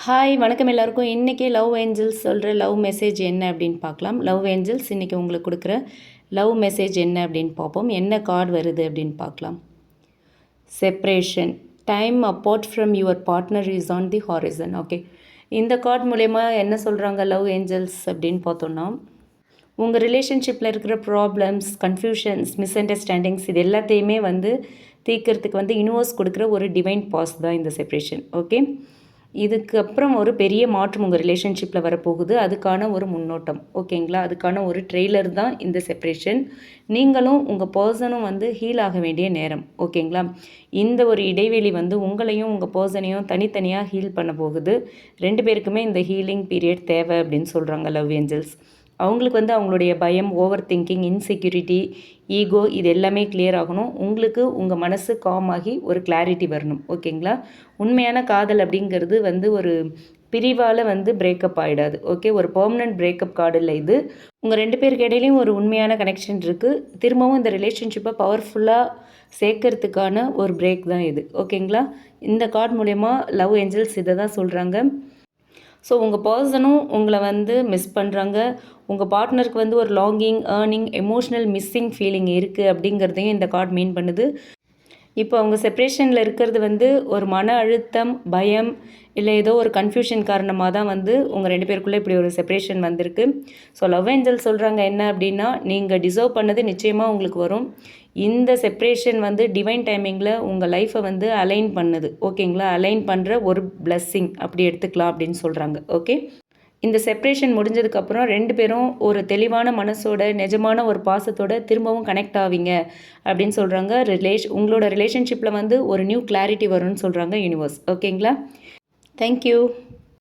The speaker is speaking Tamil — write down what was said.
ஹாய் வணக்கம் எல்லாருக்கும். இன்றைக்கி லவ் ஏஞ்சல்ஸ் சொல்கிற லவ் மெசேஜ் என்ன அப்படின்னு பார்க்கலாம். லவ் ஏஞ்சல்ஸ் இன்றைக்கி உங்களுக்கு கொடுக்குற லவ் மெசேஜ் என்ன அப்படின்னு பார்ப்போம். என்ன கார்டு வருது அப்படின்னு பார்க்கலாம். Separation, time apart from your partner is on the Harrison. Okay, இந்த கார்டு மூலயமா என்ன சொல்கிறாங்க லவ் ஏஞ்சல்ஸ் அப்படின்னு பார்த்தோன்னா, உங்கள் ரிலேஷன்ஷிப்பில் இருக்கிற ப்ராப்ளம்ஸ், கன்ஃபியூஷன்ஸ், மிஸ் அண்டர்ஸ்டாண்டிங்ஸ் இது எல்லாத்தையுமே தீர்க்கறதுக்கு யூனிவர்ஸ் கொடுக்குற ஒரு டிவைன் பாஸ் தான் இந்த செப்ரேஷன். ஓகே, இதுக்கப்புறம் ஒரு பெரிய மாற்றம் உங்கள் ரிலேஷன்ஷிப்பில் வரப்போகுது. அதுக்கான ஒரு முன்னோட்டம். ஓகேங்களா, அதுக்கான ஒரு ட்ரெய்லர் தான் இந்த செப்ரேஷன். நீங்களும் உங்கள் பர்சனும் ஹீல் ஆக வேண்டிய நேரம். ஓகேங்களா, இந்த ஒரு இடைவெளி உங்களையும் உங்கள் பர்சனையும் தனித்தனியாக ஹீல் பண்ண போகுது. 2 பேருக்குமே இந்த ஹீலிங் பீரியட் தேவை அப்படின்னு சொல்கிறாங்க லவ் ஏஞ்சல்ஸ். அவங்களுக்கு அவங்களுடைய பயம், ஓவர் திங்கிங், இன்செக்யூரிட்டி, ஈகோ இது எல்லாமே கிளியர் ஆகணும். உங்களுக்கு உங்கள் மனசு காம் ஆகி ஒரு கிளாரிட்டி வரணும். ஓகேங்களா, உண்மையான காதல் அப்படிங்கிறது ஒரு பிரிவால் பிரேக்கப் ஆகிடாது. ஓகே, ஒரு பெர்மனன்ட் பிரேக்கப் கார்டு இல்லை இது. உங்கள் 2 பேருக்கு இடையிலையும் ஒரு உண்மையான கனெக்ஷன் இருக்குது. திரும்பவும் இந்த ரிலேஷன்ஷிப்பை பவர்ஃபுல்லாக சேர்க்கறதுக்கான ஒரு பிரேக் தான் இது. ஓகேங்களா, இந்த கார்டு மூலயமா லவ் ஏஞ்சல்ஸ் இதை தான் சொல்கிறாங்க. ஸோ உங்கள் பர்சனும் உங்களை மிஸ் பண்ணுறாங்க. உங்கள் பார்ட்னருக்கு ஒரு longing, earning, emotional missing feeling இருக்குது அப்படிங்கிறதையும் இந்த கார்டு மீன் பண்ணுது. இப்போ அவங்க செப்ரேஷனில் இருக்கிறது ஒரு மன அழுத்தம், பயம், இல்லை ஏதோ ஒரு கன்ஃபியூஷன் காரணமாக தான் உங்கள் 2 பேருக்குள்ளே இப்படி ஒரு செப்ரேஷன் வந்திருக்கு. ஸோ லவ் ஏஞ்சல் சொல்கிறாங்க என்ன அப்படின்னா, நீங்கள் டிசர்வ் பண்ணது நிச்சயமாக உங்களுக்கு வரும். இந்த செப்ரேஷன் டிவைன் டைமிங்கில் உங்கள் லைஃப்பை அலைன் பண்ணுது. ஓகேங்களா, அலைன் பண்ணுற ஒரு பிளஸ்ஸிங் அப்படி எடுத்துக்கலாம் அப்படின்னு சொல்கிறாங்க. ஓகே, இந்த செப்ரேஷன் முடிஞ்சதுக்கப்புறம் 2 பேரும் ஒரு தெளிவான மனசோட, நிஜமான ஒரு பாசத்தோட திரும்பவும் கனெக்ட் ஆவீங்க அப்படின்னு சொல்கிறாங்க. உங்களோட ரிலேஷன்ஷிப்பில் ஒரு நியூ கிளாரிட்டி வரும்னு சொல்கிறாங்க யூனிவர்ஸ். ஓகேங்களா, தேங்க்யூ.